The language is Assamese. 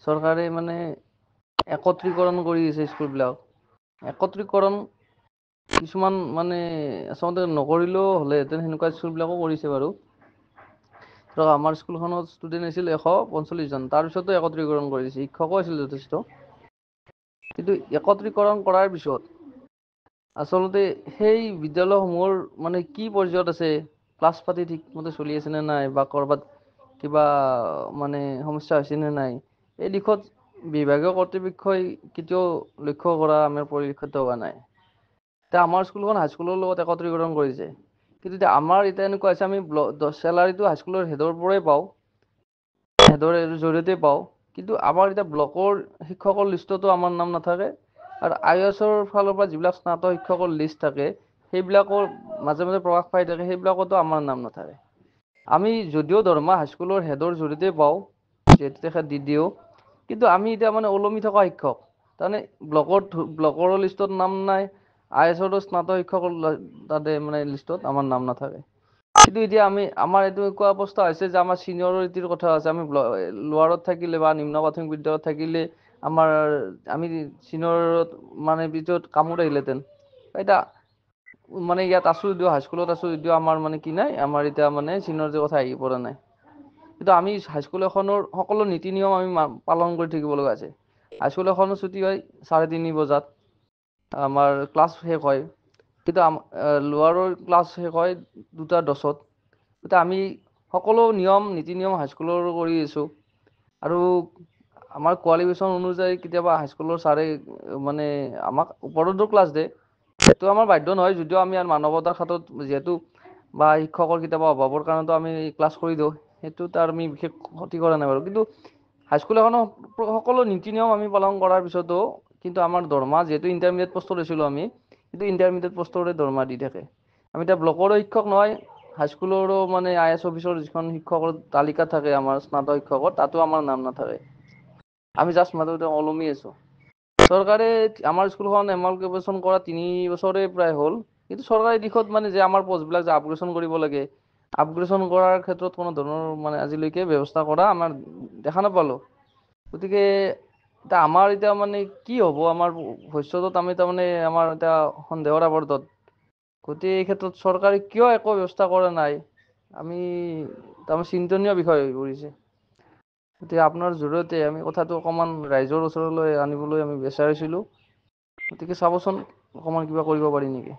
চৰকাৰে মানে একত্ৰীকৰণ কৰি দিছে স্কুলবিলাক। একত্ৰীকৰণ কিছুমান মানে আচলতে নকৰিলেও হ'লেহেঁতেন, সেনেকুৱা স্কুলবিলাকো কৰিছে বাৰু। ধৰক আমাৰ স্কুলখনত ষ্টুডেণ্ট আছিল 145 জন, তাৰপিছতো একত্ৰীকৰণ কৰি দিছে, শিক্ষকো আছিল যথেষ্ট। কিন্তু একত্ৰীকৰণ কৰাৰ পিছত আচলতে সেই বিদ্যালয়সমূহৰ মানে কি পৰ্যায়ত আছে, ক্লাছ পাতি ঠিকমতে চলি আছে নে নাই, বা ক'ৰবাত কিবা মানে সমস্যা হৈছে নে নাই, এই দিশত বিভাগীয় কৰ্তৃপক্ষই কেতিয়াও লক্ষ্য কৰা আমাৰ পৰিলক্ষিত হোৱা নাই। এতিয়া আমাৰ স্কুলখন হাইস্কুলৰ লগত একত্ৰীকৰণ কৰিছে, কিন্তু এতিয়া আমাৰ এতিয়া এনেকুৱা হৈছে, আমি চেলাৰীটো হাইস্কুলৰ হেডৰ পৰাই পাওঁ, হেডৰ জৰিয়তে পাওঁ। কিন্তু আমাৰ এতিয়া ব্লকৰ শিক্ষকৰ লিষ্টতো আমাৰ নাম নাথাকে। আৰু IASৰ ফালৰ পৰা যিবিলাক স্নাতক শিক্ষকৰ লিষ্ট থাকে, সেইবিলাকৰ মাজে মাজে প্ৰকাশ পাই থাকে, সেইবিলাকতো আমাৰ নাম নাথাকে। আমি যদিও দৰমহা হাইস্কুলৰ হেডৰ জৰিয়তে পাওঁ, যিহেতু তেখেত DDO, কিন্তু আমি এতিয়া মানে ওলমি থকা শিক্ষক। তাৰমানে ব্লকৰ লিষ্টত নাম নাই, IASৰো স্নাতক শিক্ষকৰ তাতে মানে লিষ্টত আমাৰ নাম নাথাকে। কিন্তু এতিয়া আমাৰ এইটো এনেকুৱা অৱস্থা হৈছে যে, আমাৰ চিনিয়ৰিটিৰ কথা আছে, আমি লোৱাৰত থাকিলে বা নিম্ন প্ৰাথমিক বিদ্যালয়ত থাকিলে আমি চিনিয়ৰত মানে ভিতৰত কামত আহিলেহেঁতেন। এতিয়া মানে ইয়াত আছো যদিও, হাইস্কুলত আছো যদিও, আমাৰ মানে কি নাই, আমাৰ এতিয়া মানে চিনিয়ৰিটিৰ কথা আহি পৰা নাই। কিন্তু আমি হাইস্কুল এখনৰ সকলো নীতি নিয়ম আমি পালন কৰি থাকিব লগা আছে। হাইস্কুল এখনৰ ছুটী হয় 3:30 বজাত, আমাৰ ক্লাছ শেষ হয়। কিন্তু লোৱাৰৰ ক্লাছ শেষ হয় 2:10-ত। এতিয়া আমি সকলো নীতি নিয়ম হাইস্কুলৰ কৰি আছোঁ। আৰু আমাৰ কোৱালিফিকেশ্যন অনুযায়ী কেতিয়াবা হাইস্কুলৰ ছাৰে মানে আমাক ওপৰতো ক্লাছ দিয়ে। সেইটো আমাৰ বাধ্য নহয়, যদিও আমি মানৱতাৰ ক্ষেত্ৰত যিহেতু বা শিক্ষকৰ কেতিয়াবা অভাৱৰ কাৰণেতো আমি ক্লাছ কৰি দিওঁ। সেইটো আমি বিশেষ ক্ষতি কৰা নাই বাৰু। কিন্তু হাইস্কুল এখনৰ সকলো নীতি নিয়ম আমি পালন কৰাৰ পিছতো কিন্তু আমাৰ দৰমহা, যিহেতু ইণ্টাৰমিডিয়েট পষ্টত আছিলোঁ আমি, কিন্তু ইণ্টাৰমিডিয়েট পষ্টৰে দৰমহা দি থাকে। আমি এতিয়া ব্লকৰো শিক্ষক নহয়, হাইস্কুলৰো মানে IAS অফিচৰ যিখন শিক্ষকৰ তালিকা থাকে আমাৰ স্নাতক শিক্ষকৰ, তাতো আমাৰ নাম নাথাকে। আমি জাষ্ট মাজতে ওলমি আছোঁ। চৰকাৰে আমাৰ স্কুলখন এমালগামেশ্যন কৰা 3 বছৰে প্ৰায় হ'ল। কিন্তু চৰকাৰী দিশত মানে যে আমাৰ পষ্টবিলাক যে আপগ্ৰেডেশ্যন কৰিব লাগে, আপগ্ৰেডেশ্যন কৰাৰ ক্ষেত্ৰত কোনো ধৰণৰ মানে আজিলৈকে ব্যৱস্থা কৰা আমাৰ দেখা নাপালোঁ। গতিকে এতিয়া মানে কি হ'ব, আমাৰ ভৱিষ্যতত আমি তাৰমানে আমাৰ এতিয়া সন্দেহৰ আৱৰ্তত। গতিকে এই ক্ষেত্ৰত চৰকাৰে কিয় একো ব্যৱস্থা কৰা নাই, আমি তাৰমানে চিন্তনীয় বিষয় হৈ পৰিছে। গতিকে আপোনাৰ জৰিয়তে আমি কথাটো অকণমান ৰাইজৰ ওচৰলৈ আনিবলৈ আমি বিচাৰিছিলোঁ। গতিকে চাবচোন অকণমান কিবা কৰিব পাৰি নেকি।